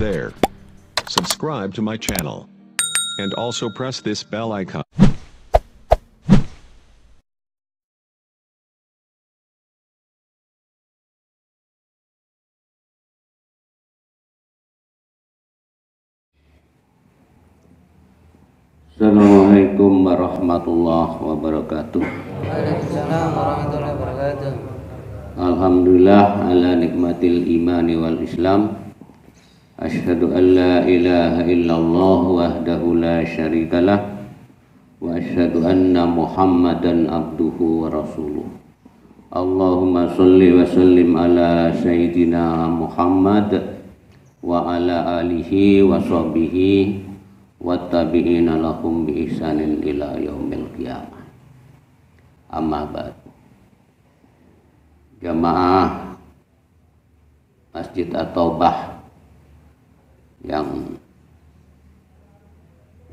there. Subscribe to my channel. And also press this bell icon. Assalamualaikum warahmatullahi wabarakatuh. Waalaikumsalam warahmatullahi wabarakatuh. Alhamdulillah ala nikmatil imani wal islam. Asyhadu an la ilaha illallah wahdahu la syarikalah wa asyhadu anna Muhammadan abduhu wa rasuluh. Allahumma sholli wa sallim ala sayyidina Muhammad wa ala alihi wa sahbihi wattabi'ina lahum bi ihsanin ila yaumil qiyamah. Amma ba'd. Jamaah Masjid At-Taubah yang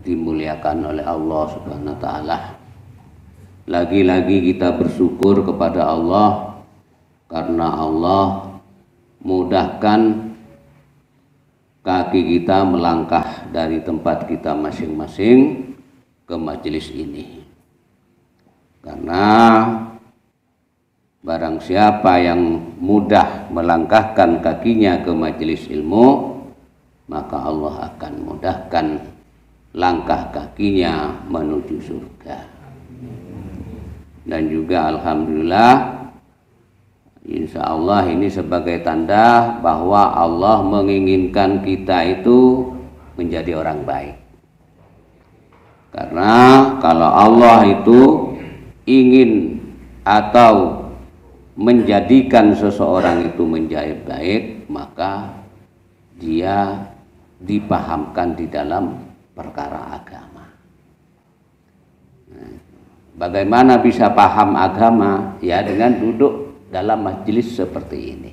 dimuliakan oleh Allah Subhanahu wa taala. Lagi-lagi kita bersyukur kepada Allah karena Allah mudahkan kaki kita melangkah dari tempat kita masing-masing ke majelis ini. Karena barang siapa yang mudah melangkahkan kakinya ke majelis ilmu, maka Allah akan mudahkan langkah kakinya menuju surga. Dan juga alhamdulillah, insya Allah ini sebagai tanda bahwa Allah menginginkan kita itu menjadi orang baik. Karena kalau Allah itu ingin atau menjadikan seseorang itu menjadi baik, maka dia dipahamkan di dalam perkara agama. Bagaimana bisa paham agama? Ya dengan duduk dalam majelis seperti ini.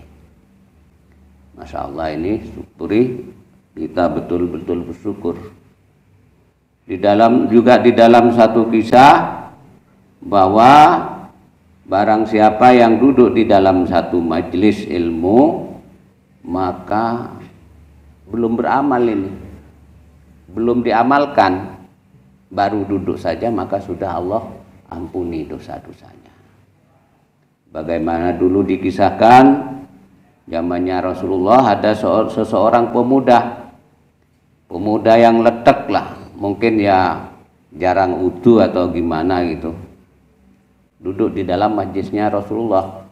Masya Allah, ini syukuri, kita betul-betul bersyukur. Di dalam satu kisah bahwa barang siapa yang duduk di dalam satu majelis ilmu, maka belum beramal ini, belum diamalkan, baru duduk saja maka sudah Allah ampuni dosa-dosanya. Bagaimana dulu dikisahkan zamannya Rasulullah, ada seseorang pemuda yang letek lah, mungkin ya jarang wudu atau gimana gitu, duduk di dalam majlisnya Rasulullah.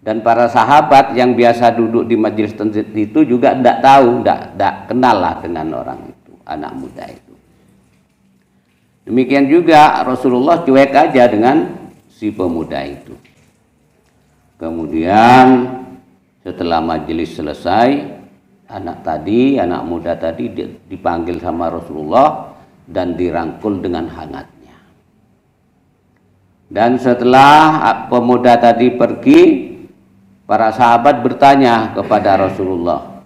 Dan para sahabat yang biasa duduk di majlis itu juga tidak tahu, tidak kenal lah dengan orang itu, anak muda itu. Demikian juga Rasulullah cuek aja dengan si pemuda itu. Kemudian setelah majelis selesai, anak muda tadi dipanggil sama Rasulullah dan dirangkul dengan hangatnya. Dan setelah pemuda tadi pergi, para sahabat bertanya kepada Rasulullah,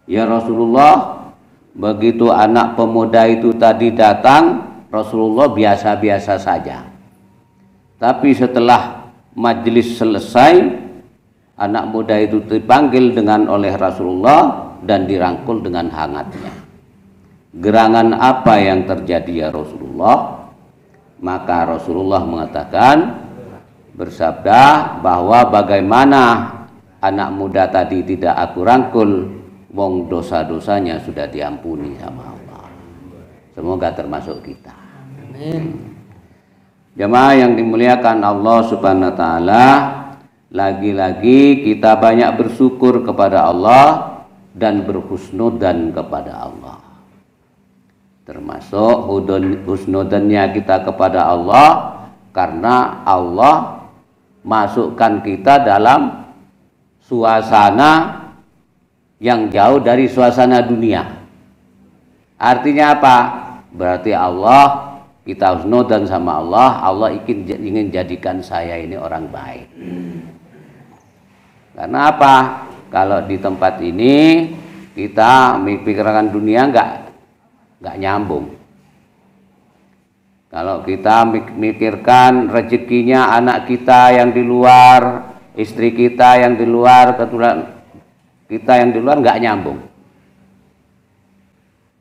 "Ya Rasulullah, begitu anak pemuda itu tadi datang, Rasulullah biasa-biasa saja. Tapi setelah majelis selesai, anak muda itu dipanggil oleh Rasulullah dan dirangkul dengan hangatnya. Gerangan apa yang terjadi ya Rasulullah?" Maka Rasulullah bersabda bahwa bagaimana anak muda tadi tidak aku rangkul, wong dosa-dosanya sudah diampuni sama Allah. Semoga termasuk kita. Amin. Jamaah yang dimuliakan Allah Subhanahu wa taala, lagi-lagi kita banyak bersyukur kepada Allah dan berhusnudzan kepada Allah. Termasuk husnudzannya kita kepada Allah karena Allah masukkan kita dalam suasana yang jauh dari suasana dunia. Artinya apa? Berarti kita husnudzan sama Allah, Allah ingin jadikan saya ini orang baik. Karena apa? Kalau di tempat ini kita memikirkan dunia nggak nyambung. Kalau kita mikirkan rezekinya anak kita yang di luar, istri kita yang di luar, keturunan kita yang di luar, nggak nyambung.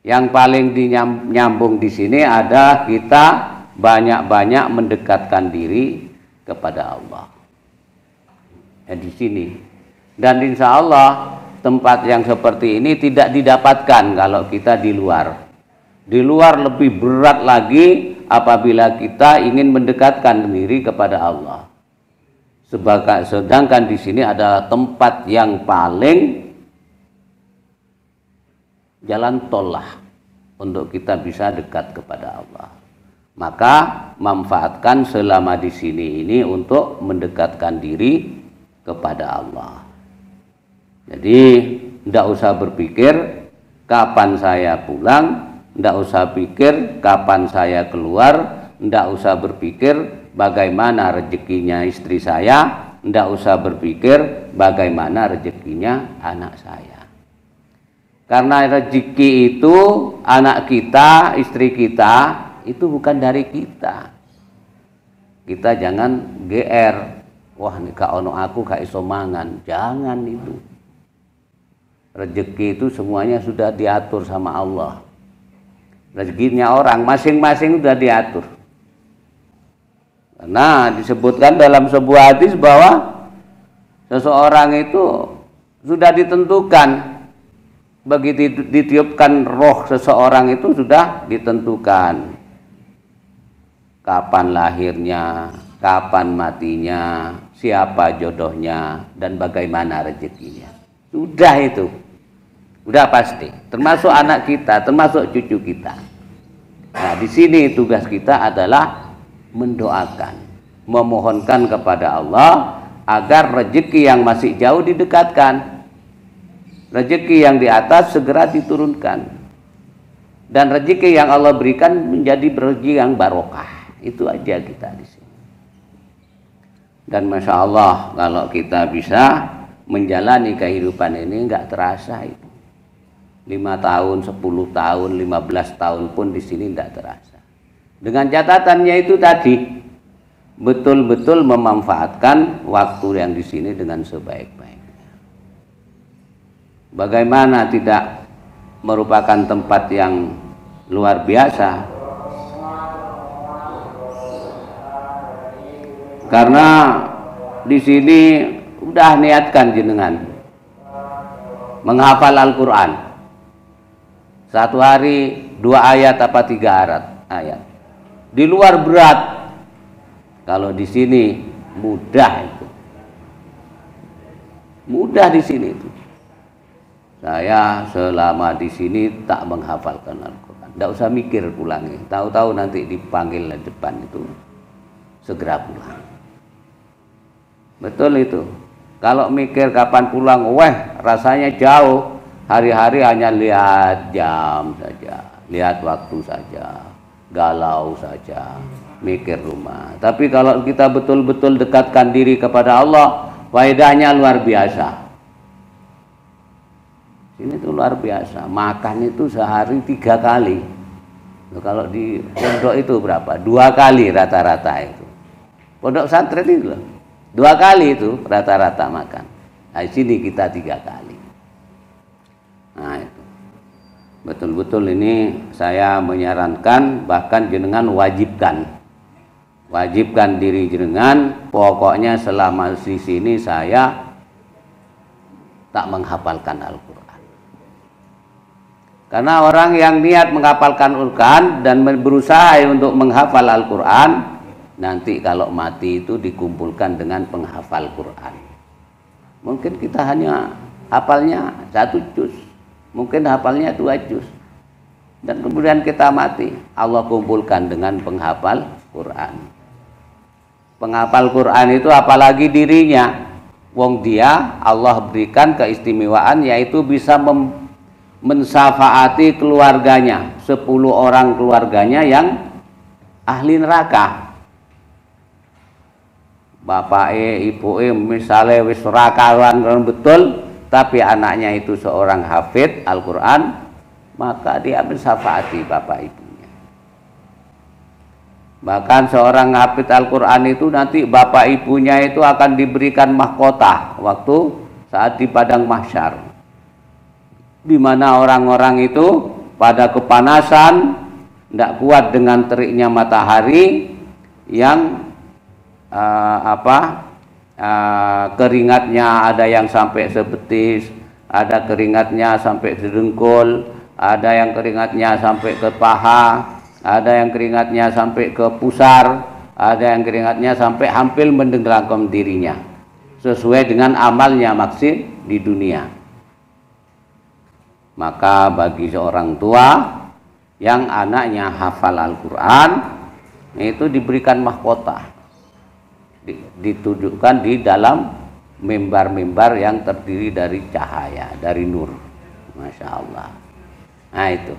Yang paling nyambung di sini ada kita banyak-banyak mendekatkan diri kepada Allah. Ya, di sini. Dan insya Allah tempat yang seperti ini tidak didapatkan kalau kita di luar. Di luar lebih berat lagi apabila kita ingin mendekatkan diri kepada Allah. Sedangkan di sini adalah tempat yang paling jalan tol lah untuk kita bisa dekat kepada Allah. Maka manfaatkan selama di sini ini untuk mendekatkan diri kepada Allah. Jadi tidak usah berpikir kapan saya pulang, tidak usah pikir kapan saya keluar, tidak usah berpikir bagaimana rezekinya istri saya, tidak usah berpikir bagaimana rezekinya anak saya. Karena rezeki itu anak kita, istri kita itu bukan dari kita. Kita jangan GR, wah nih kak ono aku kak iso mangan, jangan itu. Rezeki itu semuanya sudah diatur sama Allah. Rezekinya orang masing-masing sudah diatur. Karena disebutkan dalam sebuah hadis bahwa seseorang itu sudah ditentukan, begitu ditiupkan roh seseorang itu sudah ditentukan kapan lahirnya, kapan matinya, siapa jodohnya, dan bagaimana rezekinya. Sudah itu. Udah pasti, termasuk anak kita, termasuk cucu kita. Nah, di sini tugas kita adalah mendoakan, memohonkan kepada Allah agar rezeki yang masih jauh didekatkan, rezeki yang di atas segera diturunkan, dan rezeki yang Allah berikan menjadi rezeki yang barokah. Itu aja kita di sini. Dan masya Allah kalau kita bisa menjalani kehidupan ini nggak terasa itu. 5 tahun, 10 tahun, 15 tahun pun di sini tidak terasa. Dengan catatannya itu tadi, betul-betul memanfaatkan waktu yang di sini dengan sebaik-baiknya. Bagaimana tidak merupakan tempat yang luar biasa? Karena di sini udah niatkan jenengan menghafal Al-Quran. Satu hari 2 ayat apa 3 ayat. Di luar berat. Kalau di sini mudah itu. Mudah di sini itu. Saya selama di sini tak menghafalkan Al-Quran. Tidak usah mikir pulangnya. Tahu-tahu nanti dipanggil di depan itu segera pulang. Betul itu. Kalau mikir kapan pulang, rasanya jauh. Hari-hari hanya lihat jam saja, lihat waktu saja, galau saja, mikir rumah. Tapi kalau kita betul-betul dekatkan diri kepada Allah, faedahnya luar biasa. Ini tuh luar biasa. Makan itu sehari 3 kali. Kalau di pondok itu berapa? 2 kali rata-rata itu. Pondok santri itu 2 kali itu rata-rata makan. Nah, di sini kita 3 kali. Nah, itu. Betul-betul ini saya menyarankan, bahkan jenengan wajibkan diri jenengan. Pokoknya selama di sini saya tak menghafalkan Al-Quran. Karena orang yang niat menghafalkan Al-Quran dan berusaha untuk menghafal Al-Quran, nanti kalau mati itu dikumpulkan dengan penghafal Quran. Mungkin kita hanya hafalnya 1 juz, mungkin hafalnya 2 juz, dan kemudian kita mati, Allah kumpulkan dengan penghafal Quran. Penghafal Quran itu apalagi dirinya, wong dia Allah berikan keistimewaan yaitu bisa mensafaati keluarganya, 10 orang keluarganya yang ahli neraka. Bapak ibu misalnya wis rakawan betul, tapi anaknya itu seorang hafid Al-Quran, maka dia mensyafaati bapak ibunya. Bahkan seorang hafid Al-Quran itu nanti bapak ibunya itu akan diberikan mahkota waktu saat di padang mahsyar, di mana orang-orang itu pada kepanasan, tidak kuat dengan teriknya matahari yang keringatnya ada yang sampai sebetis, ada keringatnya sampai sedengkul, ada yang keringatnya sampai ke paha, ada yang keringatnya sampai ke pusar, ada yang keringatnya sampai hampir menenggelamkan dirinya sesuai dengan amalnya maksud di dunia. Maka bagi seorang tua yang anaknya hafal Al-Quran, itu diberikan mahkota, ditunjukkan di dalam mimbar-mimbar yang terdiri dari cahaya, dari nur. Masya Allah. Nah itu,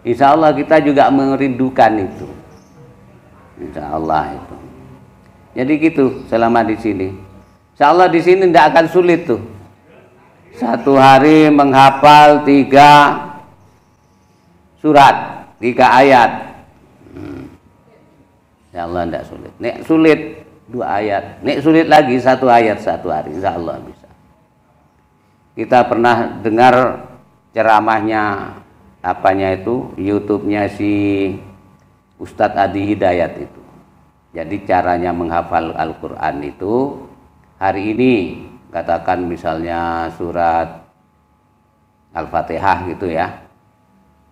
insya Allah kita juga merindukan itu. Insya Allah itu. Jadi gitu selama di sini. Insya Allah di sini tidak akan sulit tuh. Satu hari menghafal 3 surat, 3 ayat. Insya Allah tidak sulit. Nek sulit 2 ayat, nek sulit lagi 1 ayat 1 hari. Insya Allah bisa. Kita pernah dengar ceramahnya YouTube-nya si Ustadz Adi Hidayat itu. Jadi caranya menghafal Al-Quran itu hari ini, katakan misalnya surat Al-Fatihah gitu ya.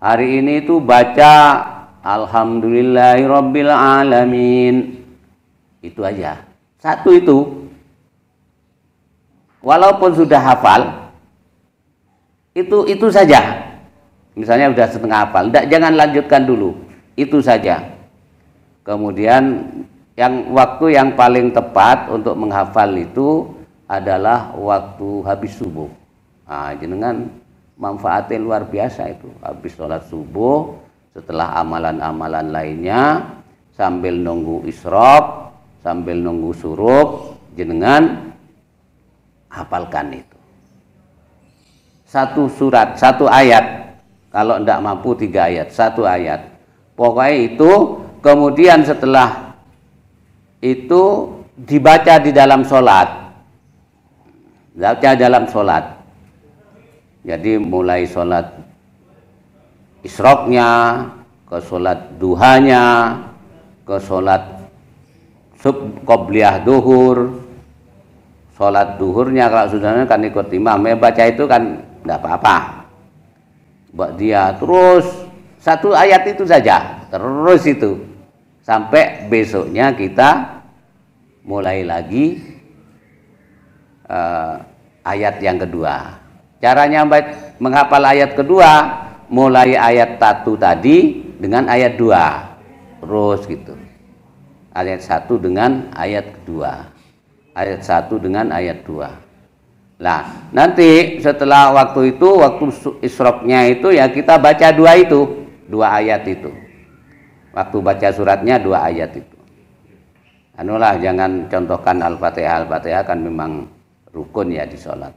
Hari ini itu baca Alhamdulillahirabbil alamin. Itu aja. 1 itu. Walaupun sudah hafal, itu saja. Misalnya sudah setengah hafal, jangan lanjutkan dulu. Itu saja. Kemudian waktu yang paling tepat untuk menghafal itu adalah waktu habis subuh. Nah, jenengan manfaatnya luar biasa itu. Habis sholat subuh, setelah amalan-amalan lainnya, sambil nunggu isyraq, sambil nunggu syuruq, jenengan hafalkan itu. 1 surat, 1 ayat. Kalau tidak mampu 3 ayat, 1 ayat. Pokoknya itu, kemudian setelah itu dibaca di dalam sholat. Baca dalam sholat. Jadi mulai sholat isyraqnya, ke sholat duhanya, ke sholat qobliyah duhur, sholat duhurnya kalau sudahnya kan ikut imam. Baca itu kan tidak apa-apa. Buat dia terus 1 ayat itu saja, terus itu sampai besoknya kita mulai lagi ayat yang kedua. Caranya menghafal ayat kedua, mulai ayat 1 tadi dengan ayat 2 terus gitu. Ayat 1 dengan ayat kedua, ayat 1 dengan ayat 2. Nah, nanti setelah waktu itu, waktu isyraqnya itu ya kita baca 2 itu, 2 ayat itu. Waktu baca suratnya 2 ayat itu. Anulah, jangan contohkan Al-Fatihah. Al-Fatihah kan memang rukun ya di sholat.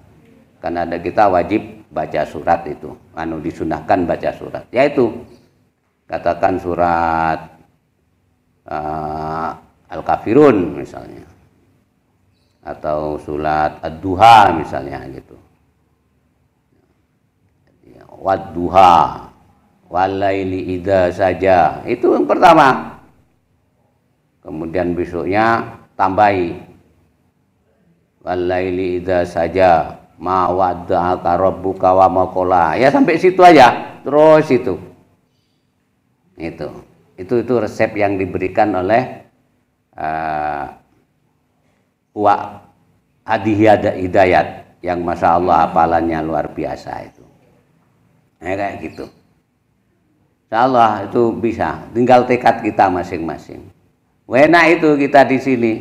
Kan ada kita wajib baca surat itu. Disunahkan baca surat. Yaitu katakan surat Al-Kafirun misalnya. Atau surat Ad-Duha misalnya gitu. Wad-Duha, walaili idza saja. Itu yang pertama. Kemudian besoknya tambahi walaili idza saja, ma wadda'aka rabbuka wa ma qala. Ya sampai situ aja. Terus itu. Itu resep yang diberikan oleh Adi Hidayat yang Masya Allah hafalannya luar biasa itu. Kayak gitu. Insya Allah itu bisa. Tinggal tekad kita masing-masing. Enak itu kita di sini.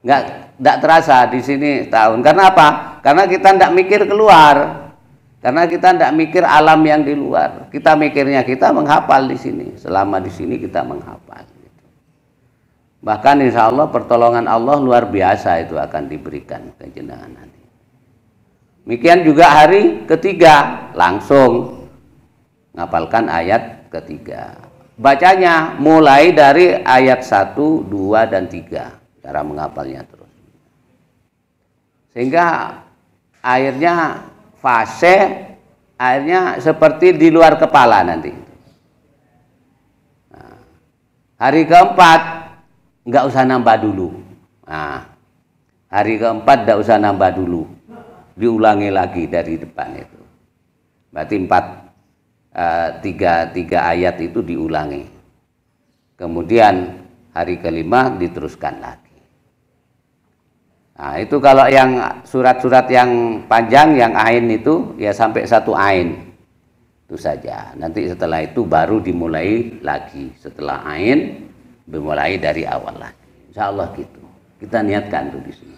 Nggak terasa di sini tahun. Karena apa? Karena kita nggak mikir keluar. Karena kita nggak mikir alam yang di luar. Kita mikirnya kita menghafal di sini. Selama di sini kita menghafal. Bahkan insya Allah pertolongan Allah luar biasa itu akan diberikan ke jenengan nanti. Demikian juga hari ketiga langsung ngapalkan ayat ketiga. Bacanya mulai dari ayat 1, 2, dan 3. Cara menghafalnya terus. Sehingga akhirnya fase airnya seperti di luar kepala nanti. Nah, hari keempat nggak usah nambah dulu. Nah, hari keempat nggak usah nambah dulu, diulangi lagi dari depan itu. Berarti tiga ayat itu diulangi. Kemudian hari kelima diteruskan lagi. Nah, itu kalau yang surat-surat yang panjang, yang ain itu ya sampai 1 ain. Itu saja. Nanti setelah itu baru dimulai lagi. Setelah ain dimulai dari awal lagi. Insya Allah gitu. Kita niatkan tuh di sini.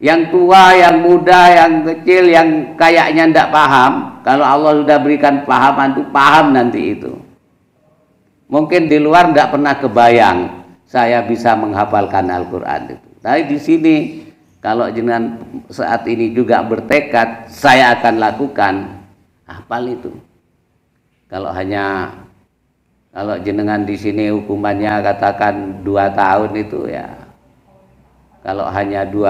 Yang tua, yang muda, yang kecil, yang kayaknya tidak paham, kalau Allah sudah berikan pahaman itu paham nanti itu. Mungkin di luar tidak pernah kebayang saya bisa menghafalkan Al-Quran itu. Tapi di sini kalau jenengan saat ini juga bertekad saya akan lakukan, hafal itu. Kalau jenengan di sini hukumannya katakan 2 tahun itu ya. Kalau hanya 2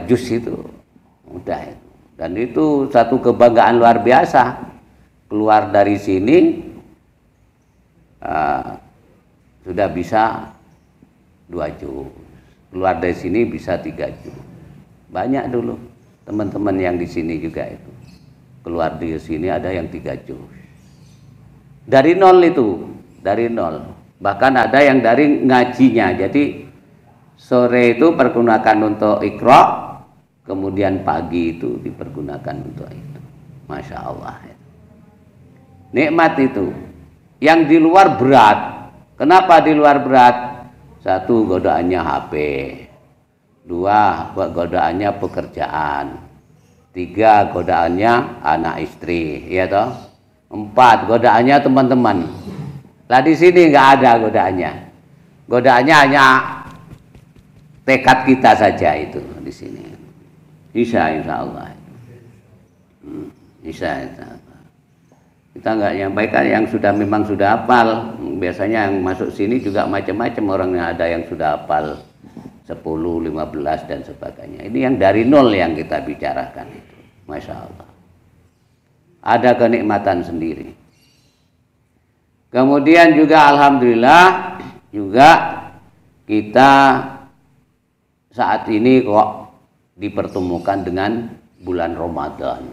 juz itu mudah itu. Dan itu satu kebanggaan luar biasa. Keluar dari sini sudah bisa 2 juz. Keluar dari sini bisa 3 juz. Banyak dulu teman-teman yang di sini juga itu. Keluar dari sini ada yang 3 juz. Dari nol itu, dari nol. Bahkan ada yang dari ngajinya. Jadi sore itu pergunakan untuk Iqra, kemudian pagi itu dipergunakan untuk itu. Masya Allah. Nikmat itu. Yang di luar berat. Kenapa di luar berat? 1, godaannya HP. 2, godaannya pekerjaan. 3, godaannya anak istri, ya toh. 4, godaannya teman-teman. Lah di sini nggak ada godaannya. Godaannya hanya tekad kita saja itu di sini. Insya Allah. Insya Allah. Kita nggak nyampaikan yang memang sudah hafal. Biasanya yang masuk sini juga macam-macam orangnya, ada yang sudah hafal 10, 15 dan sebagainya. Ini yang dari nol yang kita bicarakan itu. Masya Allah. Ada kenikmatan sendiri. Kemudian juga alhamdulillah juga kita saat ini kok dipertemukan dengan bulan Ramadan.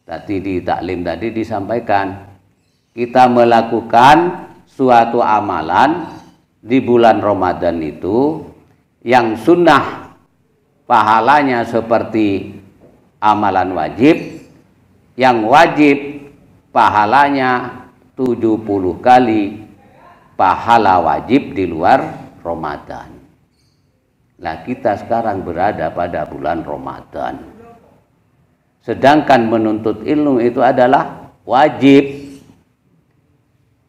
Tadi di taklim tadi disampaikan kita melakukan suatu amalan di bulan Ramadan itu yang sunnah pahalanya seperti amalan wajib, yang wajib pahalanya 70 kali pahala wajib di luar Ramadan. Nah, kita sekarang berada pada bulan Ramadan. Sedangkan menuntut ilmu itu adalah wajib.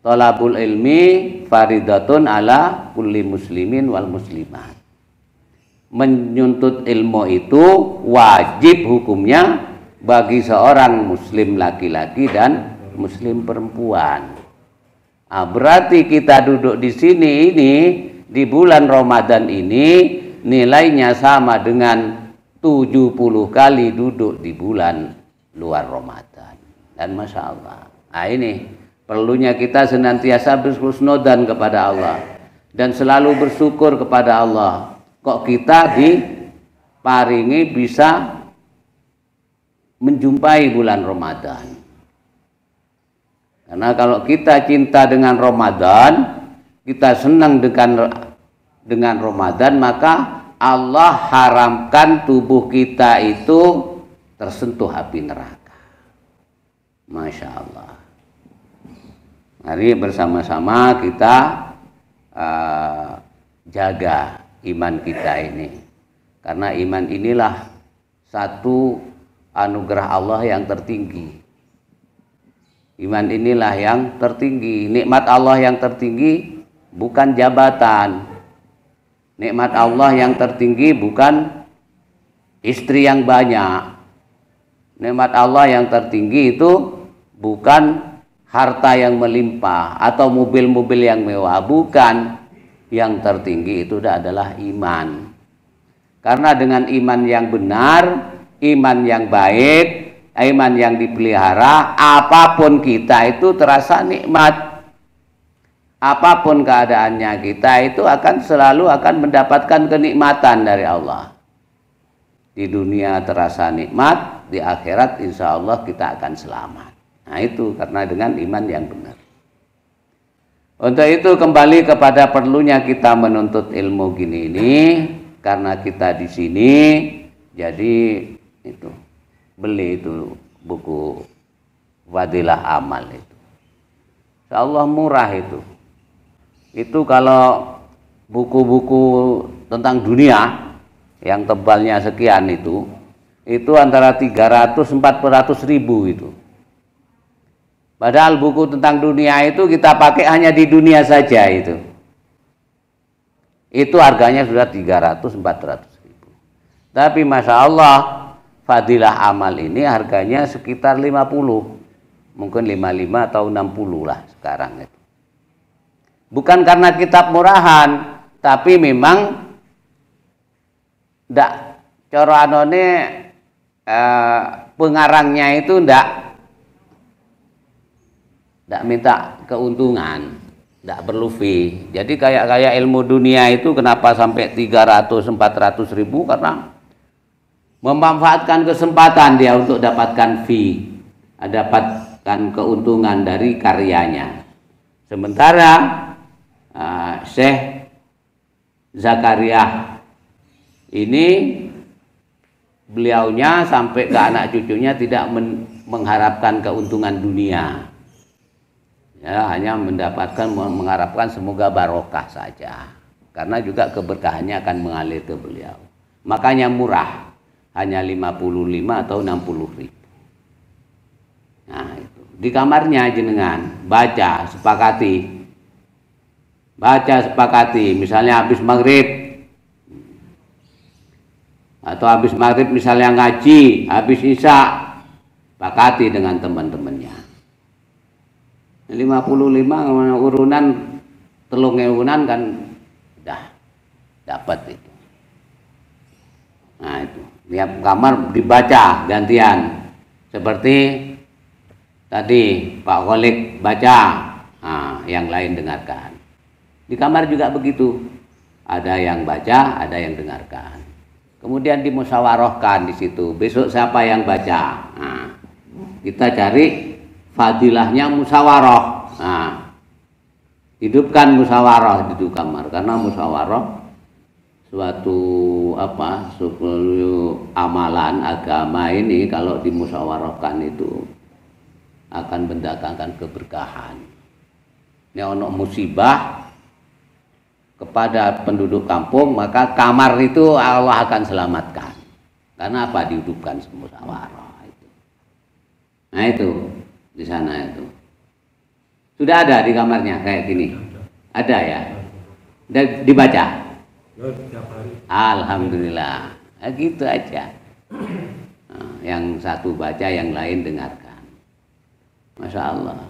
Thalabul ilmi faridatun ala kulli muslimin wal muslimat. Menuntut ilmu itu wajib hukumnya bagi seorang muslim laki-laki dan muslim perempuan. Nah, berarti kita duduk di sini ini di bulan Ramadan ini nilainya sama dengan 70 kali duduk di bulan luar Ramadan. Dan Masya Allah. Nah, ini perlunya kita senantiasa berhusnudzan kepada Allah dan selalu bersyukur kepada Allah. Kok kita diparingi bisa menjumpai bulan Ramadan. Karena kalau kita cinta dengan Ramadan, kita senang dengan Ramadan, maka Allah haramkan tubuh kita itu tersentuh api neraka. Masya Allah. Mari bersama-sama kita jaga iman kita ini. Karena iman inilah satu anugerah Allah yang tertinggi. Iman inilah yang tertinggi. Nikmat Allah yang tertinggi bukan jabatan. Nikmat Allah yang tertinggi bukan istri yang banyak. Nikmat Allah yang tertinggi itu bukan harta yang melimpah atau mobil-mobil yang mewah. Bukan. Yang tertinggi itu adalah iman. Karena dengan iman yang benar, iman yang baik, iman yang dipelihara, apapun kita itu terasa nikmat. Apapun keadaannya kita itu akan selalu akan mendapatkan kenikmatan dari Allah. Di dunia terasa nikmat, di akhirat insya Allah kita akan selamat. Nah itu karena dengan iman yang benar. Untuk itu kembali kepada perlunya kita menuntut ilmu gini ini, karena kita di sini, jadi itu beli itu buku Fadilah Amal itu. Insya Allah murah itu. Itu kalau buku-buku tentang dunia yang tebalnya sekian itu antara 300-400 ribu itu. Padahal buku tentang dunia itu kita pakai hanya di dunia saja itu. Itu harganya sudah 300-400 ribu. Tapi Masya Allah, Fadilah Amal ini harganya sekitar 50. Mungkin 55 atau 60 lah sekarang itu. Bukan karena kitab murahan, tapi memang ndak cara anone pengarangnya itu ndak minta keuntungan, ndak perlu fee. Jadi kayak ilmu dunia itu kenapa sampai 300-400 ribu, karena memanfaatkan kesempatan dia untuk dapatkan fee, dapatkan keuntungan dari karyanya. Sementara Syekh Zakaria ini beliaunya sampai ke anak cucunya tidak mengharapkan keuntungan dunia, ya, hanya mengharapkan semoga barokah saja, karena juga keberkahannya akan mengalir ke beliau. Makanya murah, hanya 55 atau 60 ribu. Nah itu di kamarnya jenengan baca, sepakati, misalnya habis maghrib atau habis maghrib misalnya ngaji, habis isya sepakati dengan teman-temannya. 55 urunan telung urunan kan dah dapat itu. Nah itu tiap kamar dibaca gantian, seperti tadi Pak Kholik baca, yang lain dengarkan. Di kamar juga begitu, ada yang baca, ada yang dengarkan. Kemudian dimusyawarahkan di situ. Besok siapa yang baca? Nah, kita cari fadilahnya musyawarah. Nah, hidupkan musyawarah di kamar, karena musyawarah suatu amalan agama ini kalau dimusyawarahkan itu akan mendatangkan keberkahan. Ini ono musibah kepada penduduk kampung, maka kamar itu Allah akan selamatkan. Karena apa? Dihidupkan musyawarah itu. Nah itu di sana itu sudah ada di kamarnya kayak gini. Ada ya? Dan dibaca. Alhamdulillah. Nah, gitu aja. Nah, yang satu baca, yang lain dengarkan. Masya Allah.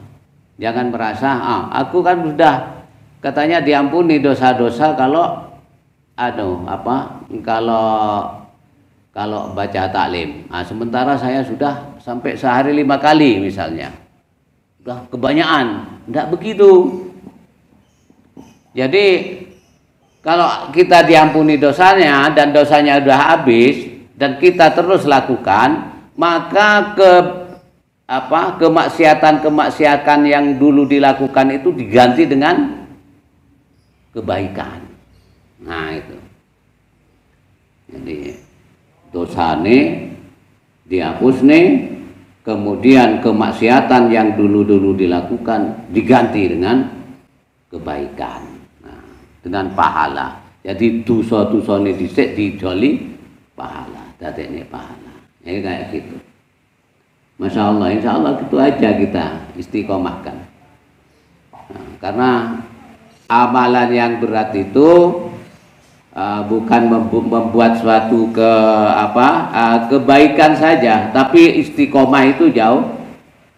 Jangan merasa, aku kan sudah katanya diampuni dosa-dosa kalau kalau baca taklim. Nah, sementara saya sudah sampai sehari 5 kali misalnya. Udah kebanyakan. Tidak begitu. Jadi kalau kita diampuni dosanya dan dosanya sudah habis dan kita terus lakukan, maka kemaksiatan yang dulu dilakukan itu diganti dengan kebaikan. Nah itu. Jadi dosane dihapus nih, kemudian kemaksiatan yang dulu dilakukan diganti dengan kebaikan. Nah, dengan pahala. Jadi dosa-dosane dhisik dijoli pahala, dadekne pahala. Ini kayak gitu. Masya Allah, insya Allah gitu aja kita istiqomahkan. Nah, karena amalan yang berat itu bukan membuat suatu kebaikan saja, tapi istiqomah itu jauh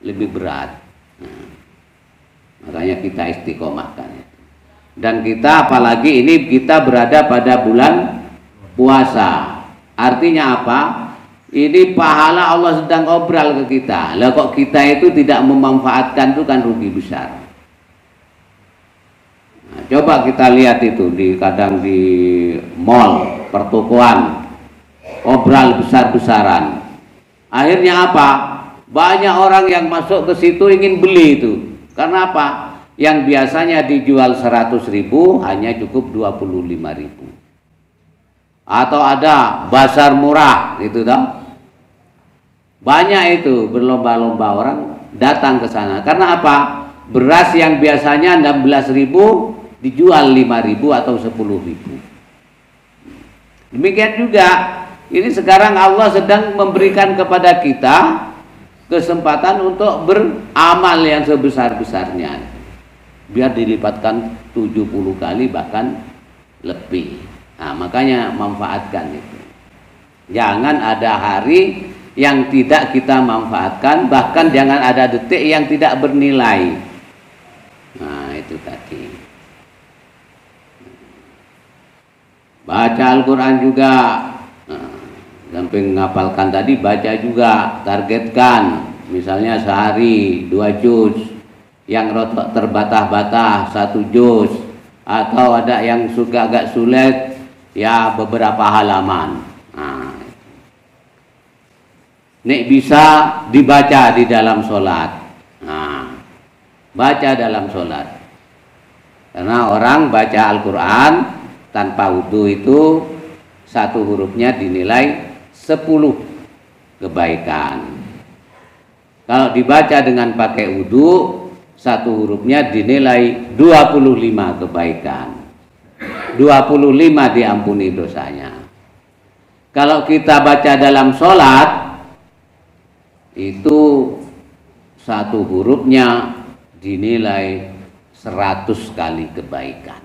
lebih berat. Nah, makanya kita istiqomahkan. Dan kita apalagi ini kita berada pada bulan puasa. Artinya apa? Ini pahala Allah sedang obral ke kita. Lah kok kita itu tidak memanfaatkan, itu kan rugi besar. Nah, coba kita lihat itu kadang di mall, pertokoan, obral besar-besaran. Akhirnya apa? Banyak orang yang masuk ke situ ingin beli itu. Karena apa? Yang biasanya dijual 100.000 hanya cukup 25.000. Atau ada pasar murah gitu toh. Banyak itu berlomba-lomba orang datang ke sana. Karena apa? Beras yang biasanya 16.000 dijual 5.000 atau 10.000. Demikian juga ini sekarang Allah sedang memberikan kepada kita kesempatan untuk beramal yang sebesar-besarnya. Biar dilipatkan 70 kali bahkan lebih. Nah, makanya manfaatkan itu. Jangan ada hari yang tidak kita manfaatkan, bahkan jangan ada detik yang tidak bernilai. Nah, itu tadi. Baca Al-Quran juga. Sampai menghafalkan tadi, baca juga, targetkan. Misalnya sehari 2 juz, yang rotok terbatah-batah 1 juz, atau ada yang suka agak sulit, ya beberapa halaman. Nah, nek bisa dibaca di dalam sholat. Nah, baca dalam sholat. Karena orang baca Al-Quran tanpa wudu itu 1 hurufnya dinilai 10 kebaikan. Kalau dibaca dengan pakai wudu, 1 hurufnya dinilai 25 kebaikan. 25 diampuni dosanya. Kalau kita baca dalam sholat, itu 1 hurufnya dinilai 100 kali kebaikan.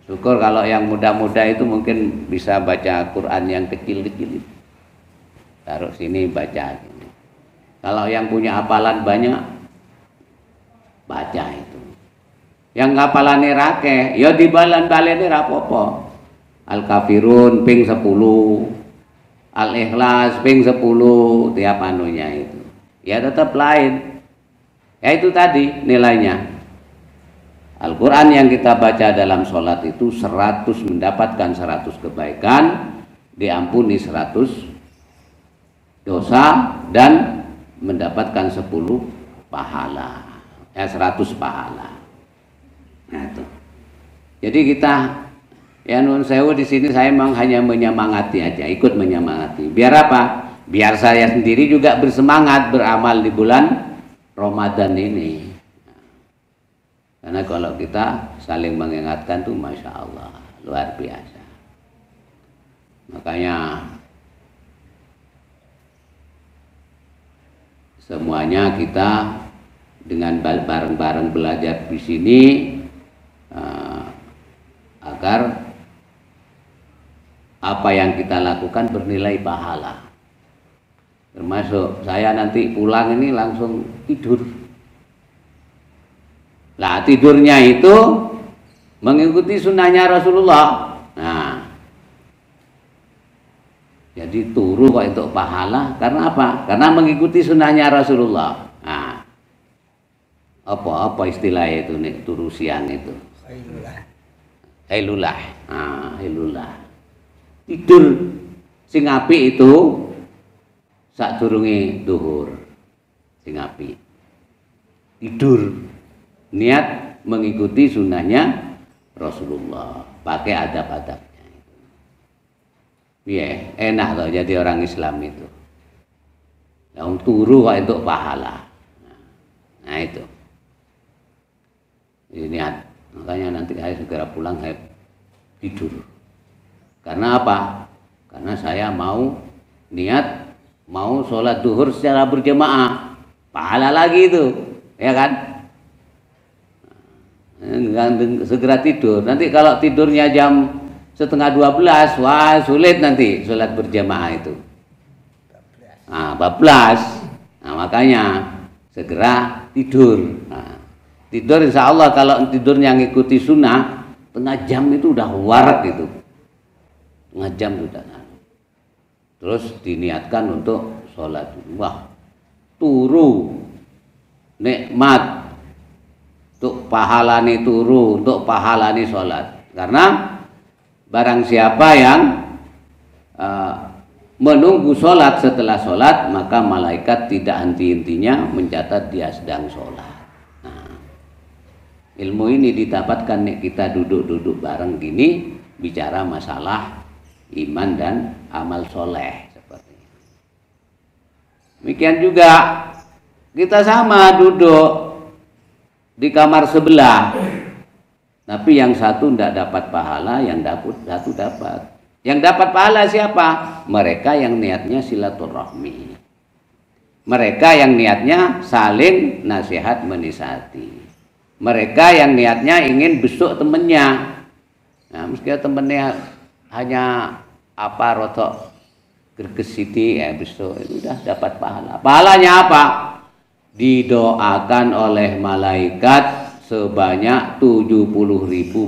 Syukur kalau yang muda-muda itu mungkin bisa baca Quran yang kecil-kecil. Taruh sini baca. Kalau yang punya hafalan banyak, baca itu. Yang ngapalane rake, ya dibalan-balene rapopo. Al-Kafirun ping 10, Al-Ikhlas ping 10 tiap anunya itu. Ya tetap lain. Ya itu tadi nilainya. Al-Quran yang kita baca dalam sholat itu 100 mendapatkan 100 kebaikan, diampuni 100 dosa, dan mendapatkan 10 pahala. 100 pahala. Nah, itu. Jadi kita ya nun sewu di sini saya memang hanya menyemangati aja, ikut menyemangati. Biar apa? Biar saya sendiri juga bersemangat beramal di bulan Ramadan ini. Karena kalau kita saling mengingatkan tuh Masya Allah, luar biasa. Makanya semuanya kita dengan bareng-bareng belajar di sini agar apa yang kita lakukan bernilai pahala. Termasuk saya nanti pulang ini langsung tidur. Lah tidurnya itu mengikuti sunnahnya Rasulullah. Nah, jadi turu kok untuk pahala. Karena apa? Karena mengikuti sunnahnya Rasulullah. Nah, apa istilahnya itu nih turu siang itu? Hailulah. Nah, hailulah. Tidur sing apik itu sadurunge duhur. Sing apik. Tidur niat mengikuti sunnahnya Rasulullah, pakai adab-adabnya. Iya, enak loh jadi orang Islam itu. Yang turu kok untuk pahala. Nah itu. Ini niat. Makanya nanti saya segera pulang saya tidur. Karena apa? Karena saya mau niat mau sholat duhur secara berjamaah. Pahala lagi itu, ya kan? Segera tidur. Nanti kalau tidurnya jam 11:30, wah sulit nanti sholat berjamaah itu. Nah, 14. Nah, makanya segera tidur. Nah, tidur insya Allah kalau tidurnya ngikuti sunnah, 1/2 jam itu udah warak gitu. 1/2 jam sudah. terus diniatkan untuk sholat. Wah, turu nikmat untuk pahalani turu, untuk pahalani sholat. Karena barang siapa yang menunggu sholat setelah sholat, maka malaikat tidak henti-hentinya mencatat dia sedang sholat. Nah, ilmu ini didapatkan nih kita duduk-duduk bareng gini, bicara masalah iman dan amal soleh seperti ini. Demikian juga kita sama duduk di kamar sebelah, tapi yang satu tidak dapat pahala, yang satu dapat. Yang dapat pahala siapa? Mereka yang niatnya silaturahmi. Mereka yang niatnya saling nasihat menisihati. Mereka yang niatnya ingin besuk temennya. Nah, meskipun temennya hanya apa rotok greges siti besok itu sudah dapat pahala. Pahalanya apa? Didoakan oleh malaikat sebanyak 70.000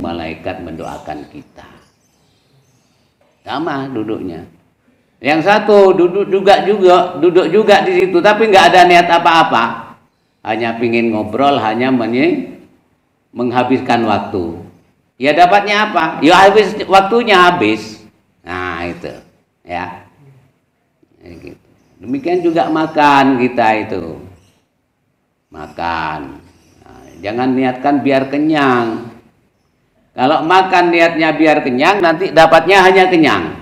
malaikat mendoakan kita. Sama duduknya. Yang satu duduk juga di situ, tapi nggak ada niat apa-apa. Hanya pingin ngobrol, hanya menghabiskan waktu. Ya dapatnya apa? Ya habis waktunya habis. Nah itu, ya. Gitu. Demikian juga makan kita itu. Makan. Nah, jangan niatkan biar kenyang. Kalau makan niatnya biar kenyang, nanti dapatnya hanya kenyang.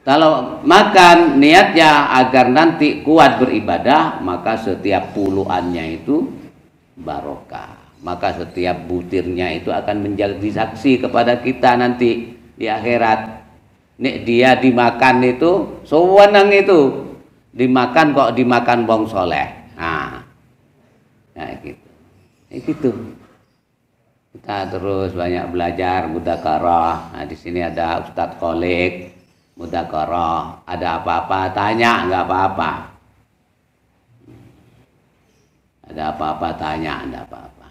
Kalau makan niatnya agar nanti kuat beribadah, maka setiap puluhannya itu barokah. Maka setiap butirnya itu akan menjadi saksi kepada kita nanti di akhirat. Nek dia dimakan itu, sewenang itu. Dimakan kok dimakan wong soleh. Nah gitu. Gitu. Kita terus banyak belajar mudzakarah. Nah, di sini ada Ustadz Kholik mudzakarah. Ada apa-apa tanya, nggak apa-apa. Ada apa-apa tanya, ada apa-apa.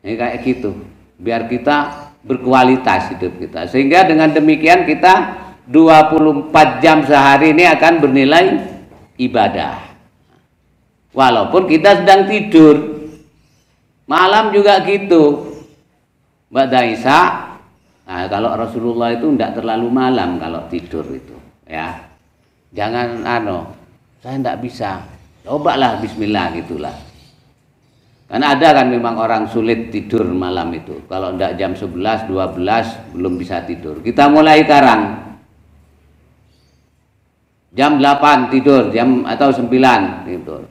Ini kayak gitu. Biar kita berkualitas hidup kita. Sehingga dengan demikian kita 24 jam sehari ini akan bernilai ibadah. Walaupun kita sedang tidur. Malam juga gitu. Ba'da Isya. Nah, kalau Rasulullah itu tidak terlalu malam kalau tidur itu, ya. Jangan saya tidak bisa. Cobalah bismillah gitulah. Karena ada kan memang orang sulit tidur malam itu. Kalau tidak jam 11, 12 belum bisa tidur. Kita mulai sekarang. Jam 8 tidur, atau 9 tidur.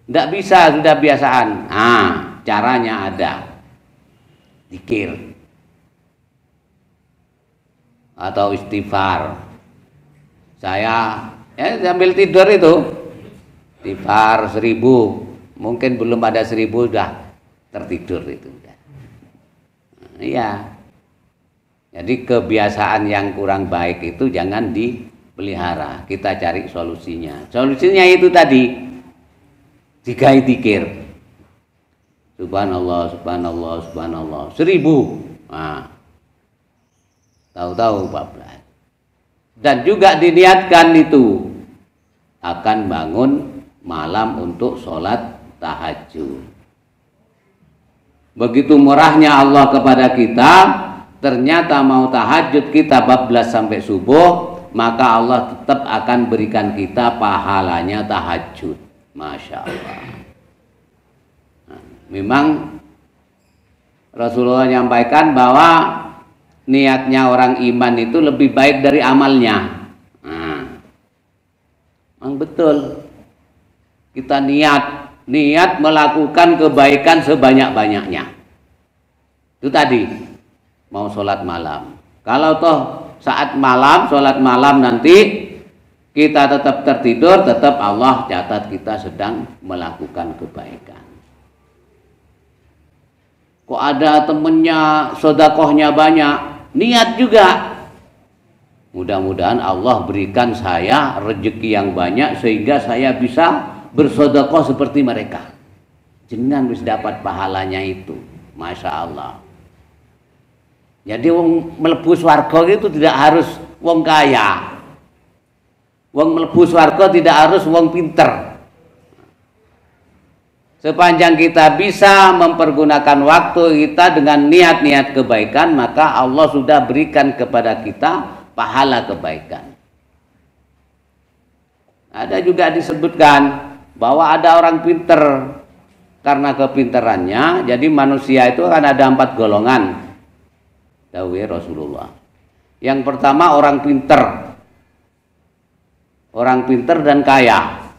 Tidak bisa, sudah biasaan. Caranya ada. Zikir atau istighfar. Saya sambil tidur itu istighfar 1000, mungkin belum ada 1000 sudah tertidur itu. Iya. Jadi kebiasaan yang kurang baik itu jangan dipelihara. Kita cari solusinya. Solusinya itu tadi, digawe zikir. Subhanallah, subhanallah, subhanallah. 1000. Nah, tahu-tahu 14. Dan juga diniatkan itu akan bangun malam untuk sholat tahajud. Begitu murahnya Allah kepada kita, ternyata mau tahajud kita 14 sampai subuh, maka Allah tetap akan berikan kita pahalanya tahajud. Masya Allah. Memang Rasulullah menyampaikan bahwa niatnya orang iman itu lebih baik dari amalnya. Memang betul. Kita niat melakukan kebaikan sebanyak-banyaknya. Itu tadi mau sholat malam. Kalau toh saat malam, sholat malam nanti kita tetap tertidur, tetap Allah catat kita sedang melakukan kebaikan. Kok ada temennya, sodakohnya banyak, niat juga. Mudah-mudahan Allah berikan saya rezeki yang banyak sehingga saya bisa bersodakoh seperti mereka. Jangan bisa dapat pahalanya itu, Masya Allah. Jadi wong mlebu swarga itu tidak harus wong kaya. Wong mlebu swarga tidak harus wong pinter. Sepanjang kita bisa mempergunakan waktu kita dengan niat-niat kebaikan, maka Allah sudah berikan kepada kita pahala kebaikan. Ada juga disebutkan bahwa ada orang pinter, karena kepinterannya, jadi manusia itu kan ada 4 golongan. Dawuh Rasulullah. Yang pertama orang pinter dan kaya.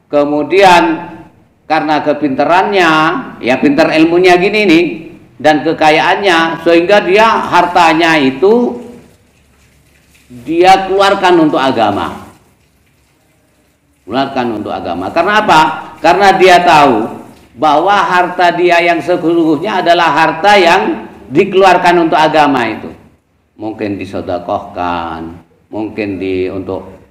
Kemudian karena kepinterannya, ya pinter ilmunya gini nih, dan kekayaannya, sehingga dia hartanya itu dia keluarkan untuk agama. Keluarkan untuk agama. Karena apa? Karena dia tahu bahwa harta dia yang sesungguhnya adalah harta yang dikeluarkan untuk agama itu. Mungkin disedekahkan, mungkin untuk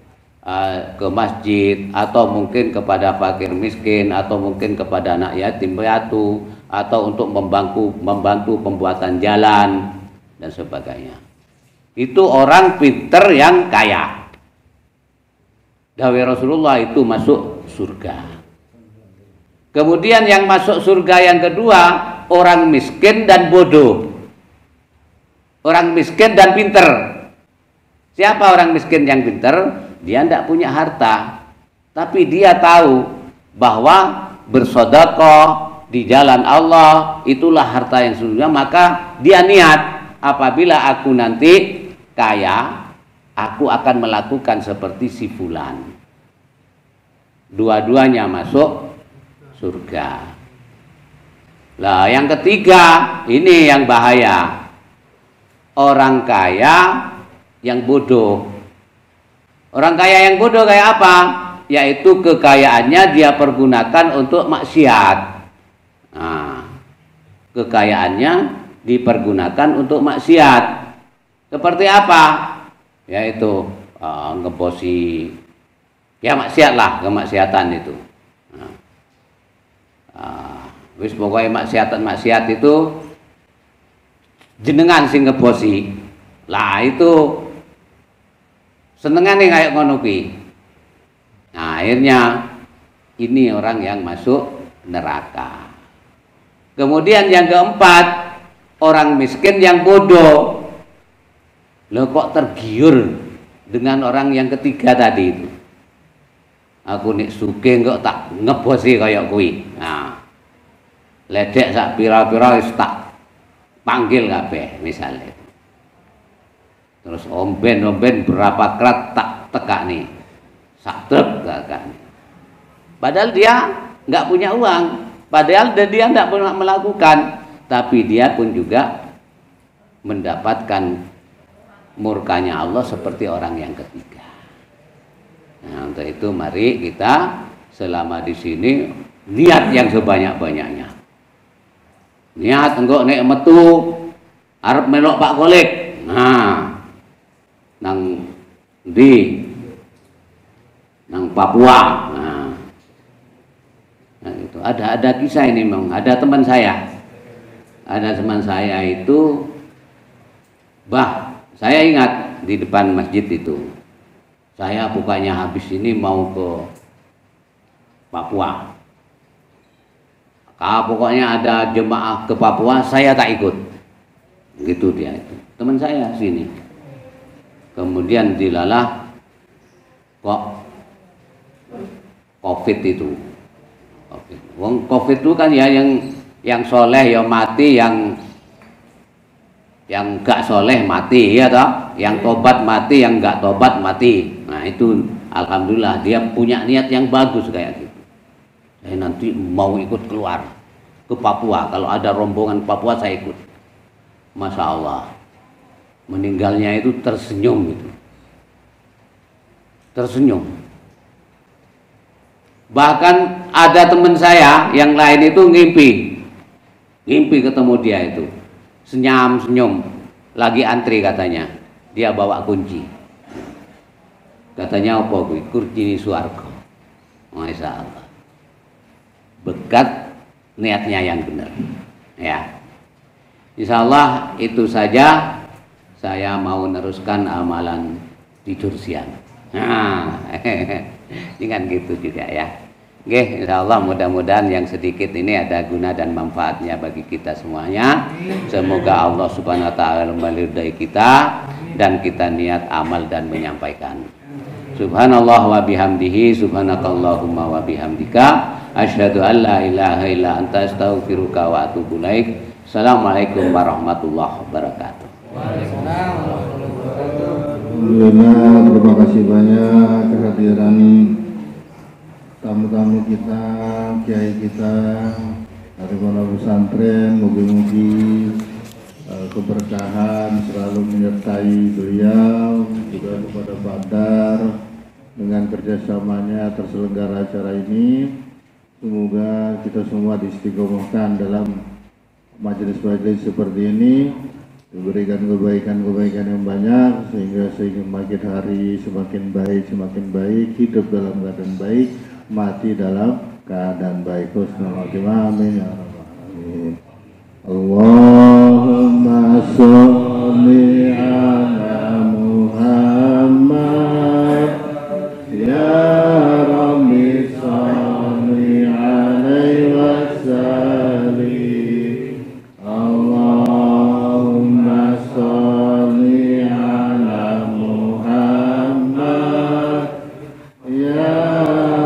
ke masjid, atau mungkin kepada fakir miskin, atau mungkin kepada anak yatim piatu, atau untuk membantu pembuatan jalan dan sebagainya. Itu orang pinter yang kaya. Dawuh Rasulullah itu masuk surga. Kemudian yang masuk surga yang kedua, orang miskin dan bodoh. Orang miskin dan pinter. Siapa orang miskin yang pinter? Dia tidak punya harta, tapi dia tahu bahwa bersedekah di jalan Allah itulah harta yang sesungguhnya. Maka dia niat, apabila aku nanti kaya, aku akan melakukan seperti si fulan. Dua-duanya masuk surga. Lah yang ketiga, ini yang bahaya. Orang kaya yang bodoh. Orang kaya yang bodoh kayak apa? Yaitu kekayaannya dia pergunakan untuk maksiat. Nah, kekayaannya dipergunakan untuk maksiat. Seperti apa? Yaitu ngebosi, ya maksiat lah, kemaksiatan itu. Wis pokoknya maksiat itu jenengan sing ngebosi. Lah itu senengane kayak ngono kuwi. Nah, akhirnya ini orang yang masuk neraka. Kemudian yang keempat, orang miskin yang bodoh. Loh kok tergiur dengan orang yang ketiga tadi itu? Aku nek sugih kok tak ngebosi kayak kuwi. Nah, ledek sak pira-pira wis tak panggil kabeh misalnya. Terus omben berapa kerat tak tekak nih, sak truk tekak nih. Padahal dia nggak punya uang, padahal dia nggak pernah melakukan, tapi dia pun juga mendapatkan murkanya Allah seperti orang yang ketiga. Nah, untuk itu mari kita selama di sini niat yang sebanyak-banyaknya. Niat enggak nek metu arep melok Pak Kolik. Nah, nang Papua. Nah itu ada kisah ini memang. Ada teman saya itu, saya ingat di depan masjid itu, saya bukannya habis ini mau ke Papua. Pokoknya ada jemaah ke Papua, saya tak ikut. Gitu dia itu. Teman saya sini. Kemudian dilalah kok COVID itu. COVID itu kan ya yang soleh ya mati, yang gak soleh mati, ya toh? Yang tobat mati, yang gak tobat mati. Nah itu alhamdulillah dia punya niat yang bagus kayak gitu. Saya nanti mau ikut keluar ke Papua, kalau ada rombongan Papua saya ikut. Masya Allah. Meninggalnya itu tersenyum itu. Tersenyum. Bahkan ada teman saya yang lain itu ngimpi ketemu dia itu. Senyum, lagi antri katanya. Dia bawa kunci. Katanya apa kuwi? Kunci swarga. Masya Allah. Berkat niatnya yang benar. Ya. Insya Allah itu saja. Saya mau meneruskan amalan tidur siang. Nah, jangan gitu juga ya. Oke, insya Allah mudah-mudahan yang sedikit ini ada guna dan manfaatnya bagi kita semuanya. Semoga Allah Subhanahu wa taala meridai kita dan kita niat amal dan menyampaikan. Subhanallah wa bihamdihi, subhanakallahumma wa bihamdika, asyhadu an la ilaha illa anta, astaghfiruka wa atubu ilaik. Assalamualaikum warahmatullahi wabarakatuh. Waalaikumsalam warahmatullahi wabarakatuh. Alhamdulillah, terima kasih banyak kehadiran tamu-tamu kita, kiai kita dari pondok pesantren. Mugi-mugi keberkahan selalu menyertai beliau, juga kepada Pak Dar dengan kerjasamanya terselenggara acara ini. Semoga kita semua diistiqomahkan dalam majelis-majelis seperti ini, diberikan kebaikan-kebaikan yang banyak sehingga makin hari semakin baik, hidup dalam keadaan baik, mati dalam keadaan baik. Husnul khotimah, amin ya rabbal alamin. Allahumma sholli ala Muhammad ya Rabbi, sholli alaihi wasallim. Allahumma sholli ala Muhammad ya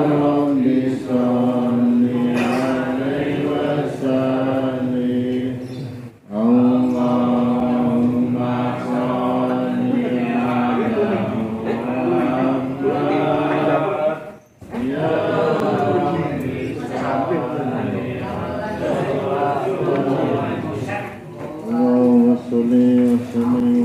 Rabbi, sholli alaihi wasallim. Allahumma sholli ala Muhammad ya Rabbi, Allahumma sholli wa sallim.